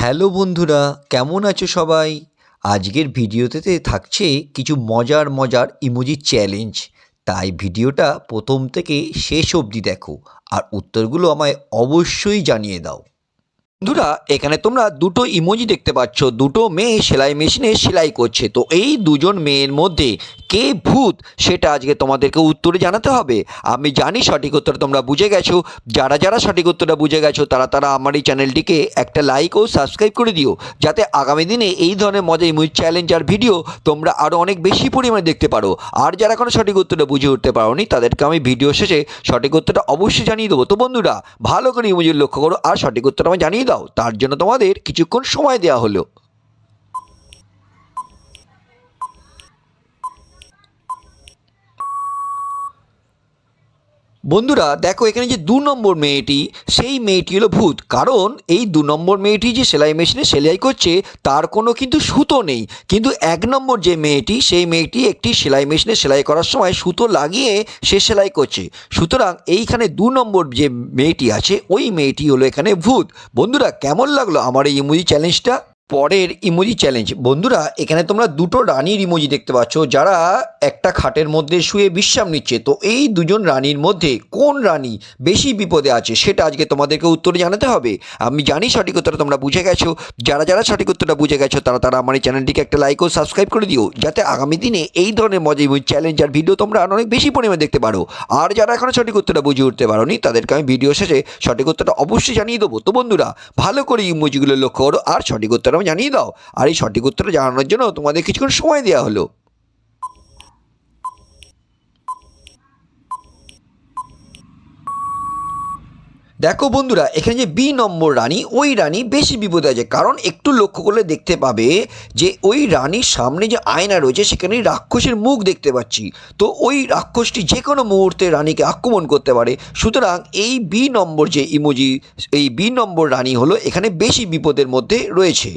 Hello বন্ধুরা, কেমন আছো সবাই? আজকের ভিডিওতে থাকছে কিছু মজার মজার ইমোজি চ্যালেঞ্জ। তাই ভিডিওটা প্রথম থেকে শেষ অবধি দেখো আর উত্তরগুলো আমায় অবশ্যই জানিয়ে দাও। বন্ধুরা, এখানে তোমরা দুটো ইমোজি দেখতে পাচ্ছ। দুটো মেয়ে সেলাই মেশিনে সেলাই করছে। তো এই দুজন মেয়ের মধ্যে কে ভূত সেটা আজকে তোমাদেরকে উত্তরে জানাতে হবে। আমি জানি সঠিক উত্তর তোমরা বুঝে গেছো। যারা যারা সঠিক উত্তরটা বুঝে গেছো তারা আমার এই চ্যানেলটিকে একটা লাইক ও সাবস্ক্রাইব করে দিও, যাতে আগামী দিনে এই ধরনের মজা ইমোজি চ্যালেঞ্জ আর ভিডিও তোমরা আরও অনেক বেশি পরিমাণে দেখতে পারো। আর যারা এখনও সঠিক উত্তরটা বুঝে উঠতে পারোনি তাদেরকে আমি ভিডিও শেষে সঠিক উত্তরটা অবশ্যই জানিয়ে দেবো। তো বন্ধুরা, ভালো করে ইমোজি লক্ষ্য করো আর সঠিক উত্তরটা আমি জানিয়ে দাও। তার জন্য তোমাদের কিছুক্ষণ সময় দেওয়া হলো। বন্ধুরা দেখো, এখানে যে 2 নম্বর মেয়েটি, সেই মেয়েটি হলো ভূত। কারণ এই 2 নম্বর মেয়েটি যে সেলাই মেশিনে সেলাই করছে তার কোনো কিন্তু সুতো নেই। কিন্তু 1 নম্বর যে মেয়েটি, সেই মেয়েটি একটি সেলাই মেশিনে সেলাই করার সময় সুতো লাগিয়ে সে সেলাই করছে। সুতরাং এইখানে 2 নম্বর যে মেয়েটি আছে ওই মেয়েটি হলো এখানে ভূত। বন্ধুরা, কেমন লাগলো আমার এই ইমোজি চ্যালেঞ্জটা? পরের ইমোজি চ্যালেঞ্জ। বন্ধুরা, এখানে তোমরা দুটো রানীর ইমোজি দেখতে পাচ্ছ, যারা একটা খাটের মধ্যে শুয়ে বিশ্রাম নিচ্ছে। তো এই দুজন রানীর মধ্যে কোন রানী বেশি বিপদে আছে সেটা আজকে তোমাদেরকে উত্তরে জানাতে হবে। আমি জানি সঠিক উত্তরটা তোমরা বুঝে গেছো। যারা যারা সঠিক উত্তরটা বুঝে গেছো তারা আমার এই চ্যানেলটিকে একটা লাইক ও সাবস্ক্রাইব করে দিও, যাতে আগামী দিনে এই ধরনের মজা ইমোজি চ্যালেঞ্জ আর ভিডিও তোমরা আরও অনেক বেশি পরিমাণে দেখতে পারো। আর যারা এখনও সঠিক উত্তরটা বুঝে উঠতে পারোনি তাদেরকে আমি ভিডিও শেষে সঠিক উত্তরটা অবশ্যই জানিয়ে দেবো। তো বন্ধুরা, ভালো করে ইমোজিগুলো লক্ষ্য করো আর সঠিক উত্তর আমি জানিয়ে দাও। আর এই সঠিক উত্তরটা জানানোর জন্য তোমাদের কিছুক্ষণ সময় দেওয়া হলো। দেখো বন্ধুরা, এখানে যে বি নম্বর রানী, ওই রানী বেশি বিপদে আছে। কারণ একটু লক্ষ্য করলে দেখতে পাবে যে ওই রানীর সামনে যে আয়না রয়েছে সেখানে রাক্ষসের মুখ দেখতে পাচ্ছি। তো ওই রাক্ষসটি যে কোনো মুহূর্তে রানীকে আক্রমণ করতে পারে। সুতরাং এই বি নম্বর যে ইমোজি, এই বি নম্বর রানী হলো এখানে বেশি বিপদের মধ্যে রয়েছে।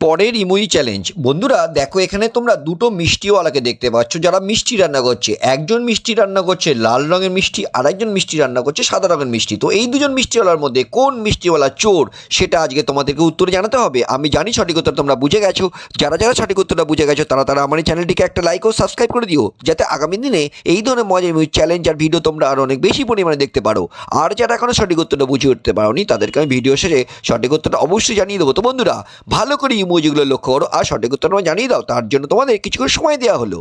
পরের ইমোজি চ্যালেঞ্জ। বন্ধুরা দেখো, এখানে তোমরা দুটো মিষ্টিওয়ালাকে দেখতে পাচ্ছ, যারা মিষ্টি রান্না করছে। একজন মিষ্টি রান্না করছে লাল রঙের মিষ্টি, আর একজন মিষ্টি রান্না করছে সাদা রঙের মিষ্টি। তো এই দুজন মিষ্টিওয়ালার মধ্যে কোন মিষ্টিওয়ালা চোর সেটা আজকে তোমাদেরকে উত্তরে জানাতে হবে। আমি জানি সঠিক উত্তর তোমরা বুঝে গেছো। যারা যারা সঠিক উত্তরটা বুঝে গেছো তারা আমার এই চ্যানেলটিকে একটা লাইক ও সাবস্ক্রাইব করে দিও, যাতে আগামী দিনে এই ধরনের মজা ইমোজি চ্যালেঞ্জ আর ভিডিও তোমরা আরও অনেক বেশি পরিমাণে দেখতে পারো। আর যারা এখনও সঠিক উত্তরটা বুঝে উঠতে পারোনি তাদেরকে আমি ভিডিও শেষে সঠিক উত্তরটা অবশ্যই জানিয়ে দেবো। তো বন্ধুরা, ভালো করে ইমোজিগুলো লক্ষ্য করো আর সঠিক উত্তর জানিয়ে দাও। তার জন্য তোমাদের কিছুক্ষণ সময় দেওয়া হলো।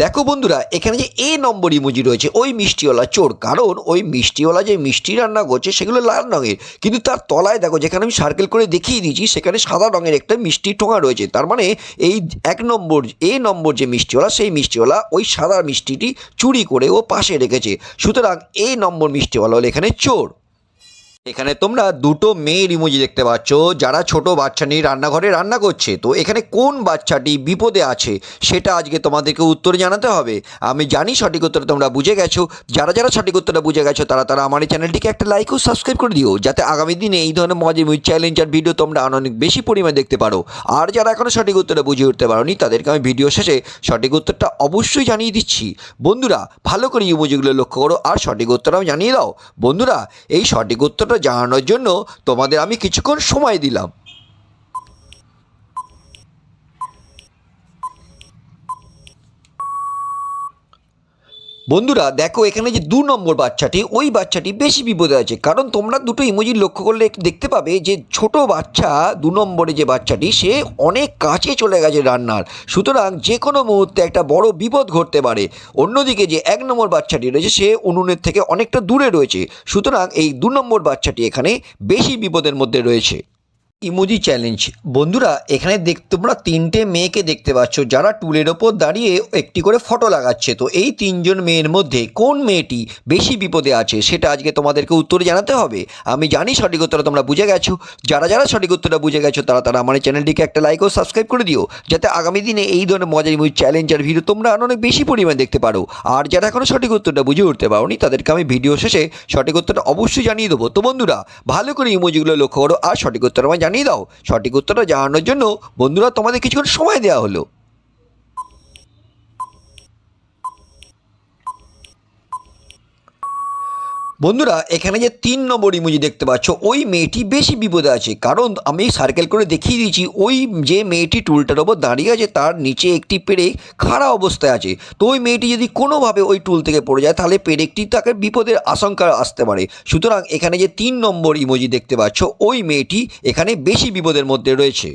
দেখো বন্ধুরা, এখানে যে এ নম্বর ইমোজি রয়েছে ওই মিষ্টিওয়ালা চোর। কারণ ওই মিষ্টিওয়ালা যে মিষ্টি রান্না করছে সেগুলো লাল রঙের, কিন্তু তার তলায় দেখো, যেখানে আমি সার্কেল করে দেখিয়ে দিয়েছি সেখানে সাদা রঙের একটা মিষ্টি ঠোঙা রয়েছে। তার মানে এই 1 নম্বর এ নম্বর যে মিষ্টিওয়ালা, সেই মিষ্টিওয়ালা ওই সাদা মিষ্টিটি চুরি করে ও পাশে রেখেছে। সুতরাং এ নম্বর মিষ্টিওয়ালা হলো এখানে চোর। এখানে তোমরা দুটো মেয়ের ইমোজি দেখতে পাচ্ছ, যারা ছোট বাচ্চা নিয়ে রান্নাঘরে রান্না করছে। তো এখানে কোন বাচ্চাটি বিপদে আছে সেটা আজকে তোমাদেরকে উত্তর জানাতে হবে। আমি জানি সঠিক উত্তর তোমরা বুঝে গেছো। যারা যারা সঠিক উত্তরটা বুঝে গেছো তারা আমার এই চ্যানেলটিকে একটা লাইক ও সাবস্ক্রাইব করে দিও, যাতে আগামী দিনে এই ধরনের মজা ইমোজি চ্যালেঞ্জ আর ভিডিও তোমরা আরও অনেক বেশি পরিমাণে দেখতে পারো। আর যারা এখনও সঠিক উত্তরটা বুঝে উঠতে পারোনি তাদেরকে আমি ভিডিও শেষে সঠিক উত্তরটা অবশ্যই জানিয়ে দিচ্ছি। বন্ধুরা, ভালো করে ইমোজিগুলো লক্ষ্য করো আর সঠিক উত্তর আমি জানিয়ে দাও। বন্ধুরা, এই সঠিক উত্তরটা জানানোর জন্য তোমাদের আমি কিছুক্ষণ সময় দিলাম। বন্ধুরা দেখো, এখানে যে 2 নম্বর বাচ্চাটি, ওই বাচ্চাটি বেশি বিপদে আছে। কারণ তোমরা দুটো ইমোজি লক্ষ্য করলে দেখতে পাবে যে ছোট বাচ্চা 2 নম্বরে যে বাচ্চাটি, সে অনেক কাছে চলে গেছে রান্নার। সুতরাং যে কোনো মুহূর্তে একটা বড় বিপদ ঘটতে পারে। অন্যদিকে যে 1 নম্বর বাচ্চাটি রয়েছে সে উনুনের থেকে অনেকটা দূরে রয়েছে। সুতরাং এই 2 নম্বর বাচ্চাটি এখানে বেশি বিপদের মধ্যে রয়েছে। Emoji challenge. বন্ধুরা, এখানে তোমরা 3টে মেয়েকে দেখতে পাচ্ছ, যারা টুলের ওপর দাঁড়িয়ে একটি করে ফটো লাগাচ্ছে। তো এই 3জন মেয়ের মধ্যে কোন মেয়েটি বেশি বিপদে আছে সেটা আজকে তোমাদেরকে উত্তরে জানাতে হবে। আমি জানি সঠিক উত্তরটা তোমরা বুঝে গেছো। যারা যারা সঠিক উত্তরটা বুঝে গেছো তারা আমার এই চ্যানেলটিকে একটা লাইক ও সাবস্ক্রাইব করে দিও, যাতে আগামী দিনে এই ধরনের মজার ইমোজি চ্যালেঞ্জ আর ভিডিও তোমরা আরও অনেক বেশি পরিমাণে দেখতে পারো। আর যারা এখনও সঠিক উত্তরটা বুঝে উঠতে পারোনি তাদেরকে আমি ভিডিও শেষে সঠিক উত্তরটা অবশ্যই জানিয়ে দেবো। তো বন্ধুরা, ভালো করে ইমোজিগুলো লক্ষ্য করো আর সঠিক উত্তর আমায় জানিয়ে দাও। সঠিক উত্তরটা জানানোর জন্য বন্ধুরা তোমাদের কিছুক্ষণ সময় দেওয়া হলো। বন্ধুরা এখানে যে 3 নম্বর ইমোজি দেখতে পাচ্ছ ওই মেয়েটি বেশি বিপদে আছে, কারণ আমি সার্কেল করে দেখিয়ে দিয়েছি ওই যে মেয়েটি টুলটার ওপর দাঁড়িয়ে আছে তার নিচে একটি পেরেক খাড়া অবস্থায় আছে। তো ওই মেয়েটি যদি কোনোভাবে ওই টুল থেকে পড়ে যায় তাহলে পেরেকটি তাকে বিপদের আশঙ্কা আসতে পারে। সুতরাং এখানে যে 3 নম্বর ইমোজি দেখতে পাচ্ছ ওই মেয়েটি এখানে বেশি বিপদের মধ্যে রয়েছে।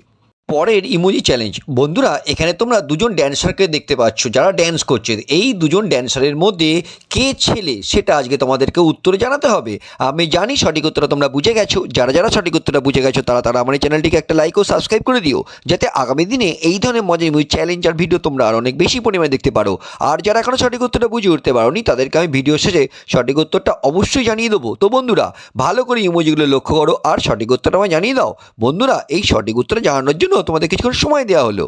পরের ইমোজি চ্যালেঞ্জ। বন্ধুরা এখানে তোমরা দুজন ড্যান্সারকে দেখতে পাচ্ছ যারা ড্যান্স করছে। এই দুজন ড্যান্সারের মধ্যে কে ছেলে সেটা আজকে তোমাদেরকে উত্তরে জানাতে হবে। আমি জানি সঠিক উত্তরটা তোমরা বুঝে গেছো। যারা যারা সঠিক উত্তরটা বুঝে গেছো তারা আমার এই চ্যানেলটিকে একটা লাইক ও সাবস্ক্রাইব করে দিও, যাতে আগামী দিনে এই ধরনের মজার ইমোজি চ্যালেঞ্জ আর ভিডিও তোমরা আর অনেক বেশি পরিমাণে দেখতে পারো। আর যারা এখনও সঠিক উত্তরটা বুঝে উঠতে পারোনি তাদেরকে আমি ভিডিও শেষে সঠিক উত্তরটা অবশ্যই জানিয়ে দেবো। তো বন্ধুরা ভালো করে ইমোজিগুলো লক্ষ্য করো আর সঠিক উত্তরটা আমায় জানিয়ে দাও। বন্ধুরা এই সঠিক উত্তরটা জানানোর জন্য তোমাদের কিছুক্ষণ সময় দেওয়া হলো।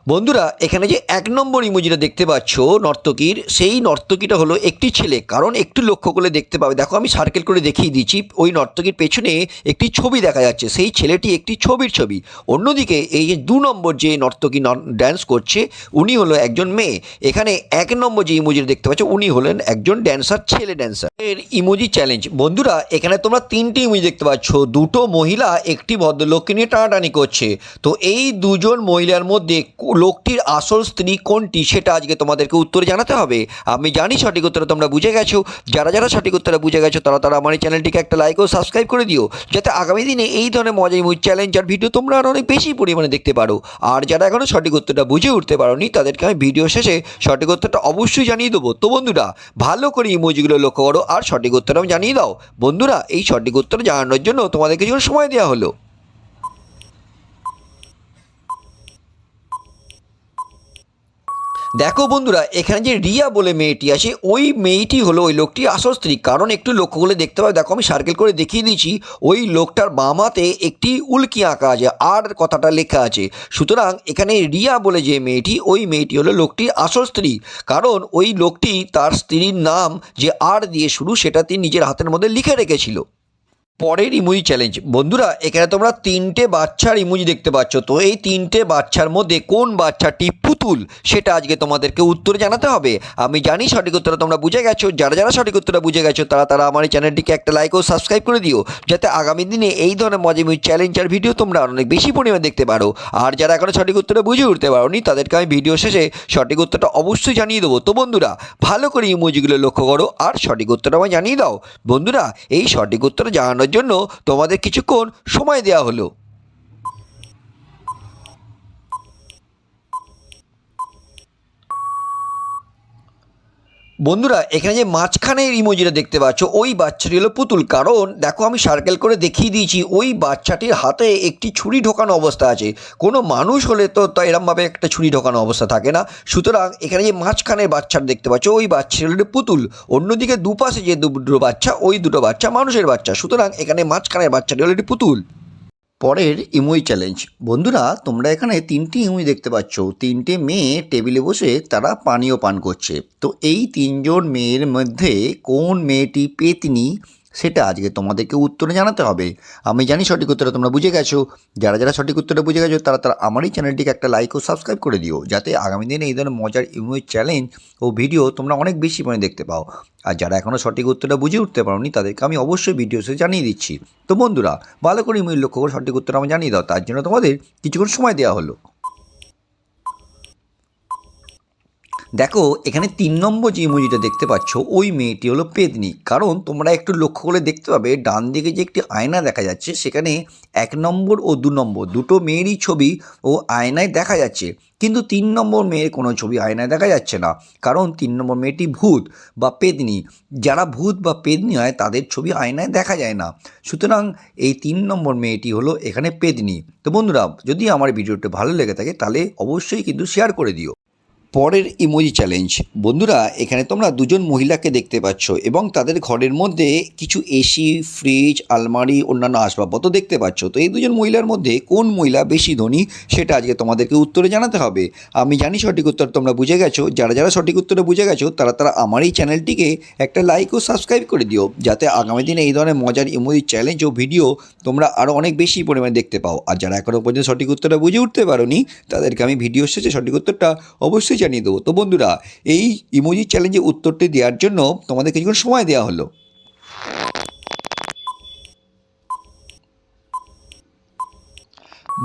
বন্ধুরা এখানে যে 1 নম্বর ইমোজিটা দেখতে পাচ্ছ নর্তকীর, সেই নর্তকীটা হলো একটি ছেলে। কারণ একটু লক্ষ্য করে দেখতে পাবে, দেখো আমি সার্কেল করে দেখিয়ে দিচ্ছি, ওই নর্তকীর পেছনে একটি ছবি দেখা যাচ্ছে, সেই ছেলেটি একটি ছবি। অন্যদিকে এই যে 2 নম্বর যে নর্তকী ড্যান্স করছে উনি হলো একজন মেয়ে। এখানে 1 নম্বর যে ইমোজিটা দেখতে পাচ্ছ উনি হলেন একজন ড্যান্সার, ছেলে ড্যান্সার। এর ইমোজি চ্যালেঞ্জ। বন্ধুরা এখানে তোমরা 3টি ইমোজি দেখতে পাচ্ছ, দুটো মহিলা একটি ভদ্রলোককে নিয়ে টানাটানি করছে। তো এই দুজন মহিলার মধ্যে লোকটির আসল স্ত্রী কোনটি সেটা আজকে তোমাদেরকে উত্তরে জানাতে হবে। আমি জানি সঠিক উত্তরটা তোমরা বুঝে গেছো। যারা যারা সঠিক উত্তরটা বুঝে গেছো তারা আমার এই চ্যানেলটিকে একটা লাইক ও সাবস্ক্রাইব করে দিও, যাতে আগামী দিনে এই ধরনের মজার ইমোজি চ্যালেঞ্জ আর ভিডিও তোমরা আরও অনেক বেশি পরিমাণে দেখতে পারো। আর যারা এখনও সঠিক উত্তরটা বুঝে উঠতে পারোনি তাদেরকে আমি ভিডিও শেষে সঠিক উত্তরটা অবশ্যই জানিয়ে দেবো। তো বন্ধুরা ভালো করে ইমোজিগুলো লক্ষ্য করো আর সঠিক উত্তরটা আমি জানিয়ে দাও। বন্ধুরা এই সঠিক উত্তর জানানোর জন্য তোমাদেরকে কিছু সময় দেওয়া হলো। দেখো বন্ধুরা এখানে যে রিয়া বলে মেয়েটি আছে ওই মেয়েটি হলো ওই লোকটির আসল স্ত্রী। কারণ একটু লক্ষ্য করে দেখতে পাবে, দেখো আমি সার্কেল করে দেখিয়ে দিয়েছি, ওই লোকটার বামাতে একটি উল্কি আঁকা আছে আর কথাটা লেখা আছে। সুতরাং এখানে রিয়া বলে যে মেয়েটি ওই মেয়েটি হলো লোকটির আসল স্ত্রী। কারণ ওই লোকটি তার স্ত্রীর নাম যে আর দিয়ে শুরু সেটা তিনি নিজের হাতের মধ্যে লিখে রেখেছিল। পরের ইমোজি চ্যালেঞ্জ। বন্ধুরা এখানে তোমরা 3টে বাচ্চার ইমোজি দেখতে পাচ্ছ। তো এই 3টে বাচ্চার মধ্যে কোন বাচ্চাটি পুতুল সেটা আজকে তোমাদেরকে উত্তরে জানাতে হবে। আমি জানি সঠিক উত্তরটা তোমরা বুঝে গেছো। যারা যারা সঠিক উত্তরটা বুঝে গেছো তারা আমার এই চ্যানেলটিকে একটা লাইক ও সাবস্ক্রাইব করে দিও, যাতে আগামী দিনে এই ধরনের মজার ইমোজি চ্যালেঞ্জ আর ভিডিও তোমরা অনেক বেশি পরিমাণে দেখতে পারো। আর যারা এখনও সঠিক উত্তরটা বুঝে উঠতে পারোনি তাদেরকে আমি ভিডিও শেষে সঠিক উত্তরটা অবশ্যই জানিয়ে দেবো। তো বন্ধুরা ভালো করে ইমোজিগুলো লক্ষ্য করো আর সঠিক উত্তরটা আমায় জানিয়ে দাও। বন্ধুরা এই সঠিক উত্তরটা জানানোর জন্য তোমাদের কিছুক্ষণ সময় দেওয়া হলো। বন্ধুরা এখানে যে মাঝখানের ইমোজিটা দেখতে পাচ্ছ ওই বাচ্চাটি হলো পুতুল। কারণ দেখো আমি সার্কেল করে দেখিয়ে দিয়েছি ওই বাচ্চাটির হাতে একটি ছুরি ঢোকানো অবস্থা আছে। কোনো মানুষ হলে তো এরমভাবে একটা ছুরি ঢোকানো অবস্থা থাকে না। সুতরাং এখানে যে মাঝখানের বাচ্চাটা দেখতে পাচ্ছ ওই বাচ্চাটি হলো পুতুল। অন্যদিকে দুপাশে যে দুটো বাচ্চা ওই দুটো বাচ্চা মানুষের বাচ্চা। সুতরাং এখানে মাঝখানের বাচ্চাটি হলো একটি পুতুল। পরের ইমোজি চ্যালেঞ্জ। বন্ধুরা তোমরা এখানে 3টি ইমোজি দেখতে পাচ্ছ, 3টে মেয়ে টেবিলে বসে তারা পানীয় পান করছে। তো এই 3জন মেয়ের মধ্যে কোন মেয়েটি পেতনি সেটা আজকে তোমাদেরকে উত্তরে জানাতে হবে। আমি জানি সঠিক উত্তরটা তোমরা বুঝে গেছো। যারা যারা সঠিক উত্তরটা বুঝে গেছো তারা আমার এই চ্যানেলটিকে একটা লাইক ও সাবস্ক্রাইব করে দিও, যাতে আগামী দিনে এই ধরনের মজার ইমোজি চ্যালেঞ্জ ও ভিডিও তোমরা অনেক বেশি পরিমাণে দেখতে পাও। আর যারা এখনও সঠিক উত্তরটা বুঝে উঠতে পারোনি তাদেরকে আমি অবশ্যই ভিডিওসে জানিয়ে দিচ্ছি। তো বন্ধুরা ভালো করে ইমোজি লক্ষ্য করে সঠিক উত্তর আমি জানিয়ে দাও, তার জন্য তোমাদের কিছুক্ষণ সময় দেওয়া হলো। দেখো এখানে 3 নম্বর যে ইমোজিটা দেখতে পাচ্ছ ওই মেয়েটি হলো পেতনি। কারণ তোমরা একটু লক্ষ্য করে দেখতে পাবে ডান দিকে যে একটি আয়না দেখা যাচ্ছে সেখানে 1 নম্বর ও 2 নম্বর দুটো মেয়েরই ছবি ও আয়নায় দেখা যাচ্ছে, কিন্তু 3 নম্বর মেয়ের কোনো ছবি আয়নায় দেখা যাচ্ছে না। কারণ 3 নম্বর মেয়েটি ভূত বা পেতনি। যারা ভূত বা পেতনি হয় তাদের ছবি আয়নায় দেখা যায় না। সুতরাং এই 3 নম্বর মেয়েটি হলো এখানে পেতনি। তো বন্ধুরা যদি আমার ভিডিওটা ভালো লেগে থাকে তাহলে অবশ্যই কিন্তু শেয়ার করে দিও। পরের ইমোজি চ্যালেঞ্জ। বন্ধুরা, এখানে তোমরা দুজন মহিলাকে দেখতে পাচ্ছ এবং তাদের ঘরের মধ্যে কিছু এসি, ফ্রিজ, আলমারি, অন্যান্য আসবাবপত্র দেখতে পাচ্ছ। তো এই দুজন মহিলার মধ্যে কোন মহিলা বেশি ধনী সেটা আজকে তোমাদেরকে উত্তরে জানাতে হবে। আমি জানি সঠিক উত্তর তোমরা বুঝে গেছো। যারা যারা সঠিক উত্তরে বুঝে গেছো তারা আমার এই চ্যানেলটিকে একটা লাইক ও সাবস্ক্রাইব করে দিও, যাতে আগামী দিনে এই ধরনের মজার ইমোজি চ্যালেঞ্জ ও ভিডিও তোমরা আরও অনেক বেশি পরিমাণে দেখতে পাও। আর যারা এখনও পর্যন্ত সঠিক উত্তরটা বুঝে উঠতে পারোনি তাদেরকে আমি ভিডিও শেষে সঠিক উত্তরটা অবশ্যই জানিয়ে দেবো। তো বন্ধুরা, এই ইমোজি চ্যালেঞ্জে উত্তরটি দেওয়ার জন্য তোমাদের কিছুক্ষণ সময় দেওয়া হলো।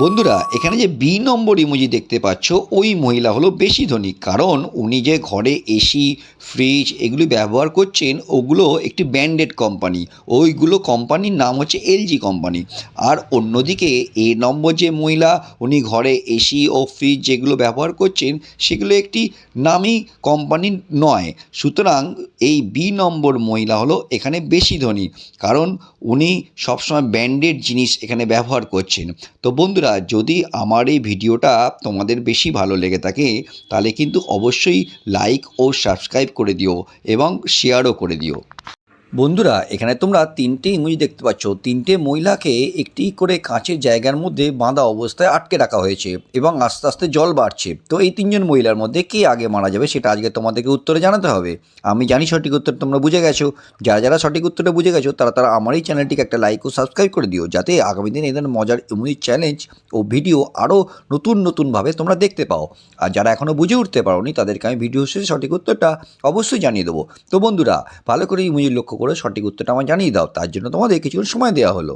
বন্ধুরা, এখানে যে বি নম্বর ইমোজি দেখতে পাচ্ছ ওই মহিলা হলো বেশি ধনী, কারণ উনি যে ঘরে এসি, ফ্রিজ এগুলি ব্যবহার করছেন ওগুলো একটি ব্র্যান্ডেড কোম্পানি। ওইগুলো কোম্পানির নাম হচ্ছে এলজি কোম্পানি। আর অন্যদিকে এ নম্বর যে মহিলা, উনি ঘরে এসি ও ফ্রিজ যেগুলো ব্যবহার করছেন সেগুলো একটি নামি কোম্পানি নয়। সুতরাং এই বি নম্বর মহিলা হলো এখানে বেশি ধনী, কারণ উনি সবসময় ব্র্যান্ডেড জিনিস এখানে ব্যবহার করছেন। তো বন্ধুরা, যদি আমার এই ভিডিওটা তোমাদের বেশি ভালো লেগে থাকে তাহলে কিন্তু অবশ্যই লাইক ও সাবস্ক্রাইব করে দিও এবং শেয়ারও করে দিও। বন্ধুরা, এখানে তোমরা তিনটে ইমোজি দেখতে পাচ্ছ। তিনটে মহিলাকে একটি করে কাঁচের জায়গার মধ্যে বাঁধা অবস্থায় আটকে রাখা হয়েছে এবং আস্তে আস্তে জল বাড়ছে। তো এই তিনজন মহিলার মধ্যে কে আগে মারা যাবে সেটা আজকে তোমাদেরকে উত্তরে জানাতে হবে। আমি জানি সঠিক উত্তর তোমরা বুঝে গেছো। যারা যারা সঠিক উত্তরটা বুঝে গেছো তারা আমার এই চ্যানেলটিকে একটা লাইক ও সাবস্ক্রাইব করে দিও, যাতে আগামী দিনে এই ধরনের মজার ইমোজি চ্যালেঞ্জ ও ভিডিও আরও নতুনভাবে তোমরা দেখতে পাও। আর যারা এখনও বুঝে উঠতে পারোনি তাদেরকে আমি ভিডিও শেষে সঠিক উত্তরটা অবশ্যই জানিয়ে দেবো। তো বন্ধুরা, ভালো করে ইমোজি লক্ষ্য করে সঠিক উত্তরটা আমার জানিয়ে দাও, তার জন্য তোমাদের কিছুক্ষণ সময় দেওয়া হলো।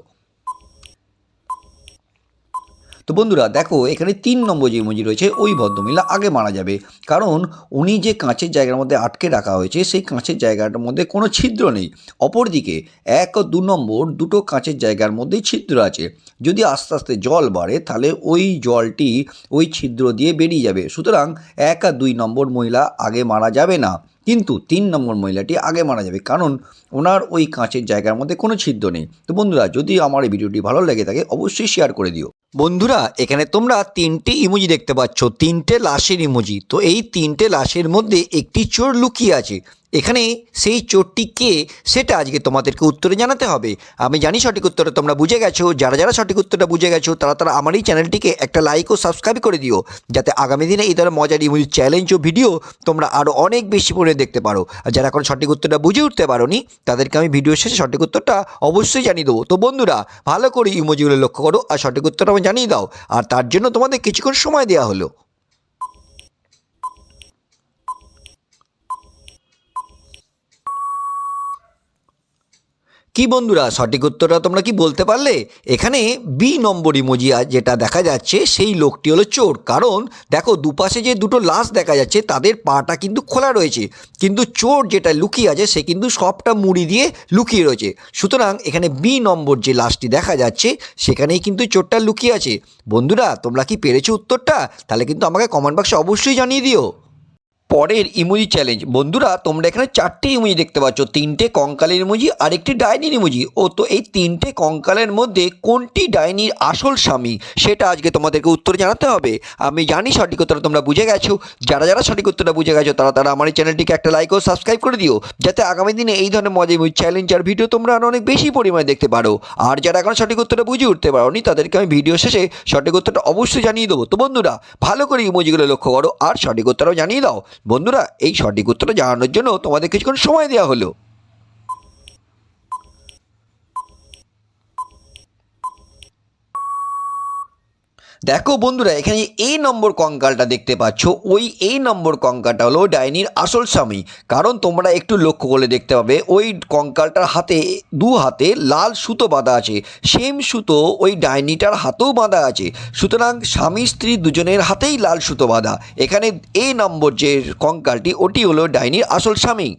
তো বন্ধুরা দেখো, এখানে 3 নম্বর যে ইমোজি রয়েছে ওই ভদ্রমহিলা আগে মারা যাবে, কারণ উনি যে কাঁচের জায়গার মধ্যে আটকে রাখা হয়েছে সেই কাঁচের জায়গাটার মধ্যে কোনো ছিদ্র নেই। অপরদিকে 1 ও 2 নম্বর দুটো কাঁচের জায়গার মধ্যেই ছিদ্র আছে। যদি আস্তে আস্তে জল বাড়ে তাহলে ওই জলটি ওই ছিদ্র দিয়ে বেরিয়ে যাবে। সুতরাং 1 আর 2 নম্বর মহিলা আগে মারা যাবে না, কিন্তু 3 নম্বর মহিলাটি আগে মারা যাবে, কারণ ওনার ওই কাঁচের জায়গার মধ্যে কোনো ছিদ্র নেই। তো বন্ধুরা, যদি আমার এই ভিডিওটি ভালো লেগে থাকে অবশ্যই শেয়ার করে দিও। বন্ধুরা, এখানে তোমরা 3টে ইমোজি দেখতে পাচ্ছ, 3টে লাশের ইমোজি। তো এই 3টে লাশের মধ্যে একটি চোর লুকিয়ে আছে। এখানে সেই চোরটি কে সেটা আজকে তোমাদেরকে উত্তরে জানাতে হবে। আমি জানি সঠিক উত্তরটা তোমরা বুঝে গেছো। যারা যারা সঠিক উত্তরটা বুঝে গেছো তারা আমার এই চ্যানেলটিকে একটা লাইক ও সাবস্ক্রাইব করে দিও, যাতে আগামী দিনে এই ধরনের মজার ইমোজি চ্যালেঞ্জ ও ভিডিও তোমরা আরও অনেক বেশি পরিমাণে দেখতে পারো। আর যারা এখন সঠিক উত্তরটা বুঝে উঠতে পারোনি তাদেরকে আমি ভিডিও শেষে সঠিক উত্তরটা অবশ্যই জানিয়ে দেবো। তো বন্ধুরা, ভালো করে ইমোজিগুলো লক্ষ্য করো আর সঠিক উত্তরটা আমি জানিয়ে দাও। আর তার জন্য তোমাদের কিছুক্ষণ সময় দেওয়া হলো। কি বন্ধুরা, সঠিক উত্তরটা তোমরা কি বলতে পারলে? এখানে বি নম্বর ইমোজি যেটা দেখা যাচ্ছে সেই লোকটি হলো চোর, কারণ দেখো দুপাশে যে দুটো লাশ দেখা যাচ্ছে তাদের পাটা কিন্তু খোলা রয়েছে, কিন্তু চোর যেটা লুকিয়ে আছে সে কিন্তু সবটা মুড়ি দিয়ে লুকিয়ে রয়েছে। সুতরাং এখানে বি নম্বর যে লাশটি দেখা যাচ্ছে সেখানেই কিন্তু চোরটা লুকিয়ে আছে। বন্ধুরা, তোমরা কি পেরেছো উত্তরটা? তাহলে কিন্তু আমাকে কমেন্ট বক্সে অবশ্যই জানিয়ে দিও। পরের ইমোজি চ্যালেঞ্জ। বন্ধুরা, তোমরা এখানে 4টে ইমোজি দেখতে পাচ্ছ, 3টে কঙ্কালের ইমোজি আর একটি ডাইনির ইমোজি। তো এই 3টে কঙ্কালের মধ্যে কোনটি ডাইনির আসল স্বামী সেটা আজকে তোমাদেরকে উত্তর জানাতে হবে। আমি জানি সঠিক উত্তরটা তোমরা বুঝে গেছো। যারা যারা সঠিক উত্তরটা বুঝে গেছো তারা আমার এই চ্যানেলটিকে একটা লাইক ও সাবস্ক্রাইব করে দিও, যাতে আগামী দিনে এই ধরনের মজার ইমোজি চ্যালেঞ্জ আর ভিডিও তোমরা আরও অনেক বেশি পরিমাণে দেখতে পারো। আর যারা এখন সঠিক উত্তরটা বুঝে উঠতে পারোনি তাদেরকে আমি ভিডিও শেষে সঠিক উত্তরটা অবশ্যই জানিয়ে দেবো। তো বন্ধুরা, ভালো করে ইমোজিগুলো লক্ষ্য করো আর সঠিক উত্তরটাও জানিয়ে দাও। বন্ধুরা, এই সঠিক উত্তরটা জানানোর জন্য তোমাদের কিছুক্ষণ সময় দেওয়া হলো। দেখো বন্ধুরা, এখানে এই নম্বর কঙ্কালটা দেখতে পাচ্ছ, ওই এই নম্বর কঙ্কালটা হলো ডাইনির আসল স্বামী। কারণ তোমরা একটু লক্ষ্য করে দেখতে পাবে ওই কঙ্কালটার হাতে 2 হাতে লাল সুতো বাঁধা আছে, সেম সুতো ওই ডাইনিটার হাতেও বাঁধা আছে। সুতরাং স্বামী স্ত্রী দুজনের হাতেই লাল সুতো বাঁধা। এখানে এই নম্বর যে কঙ্কালটি ওটি হলো ডাইনির আসল স্বামী।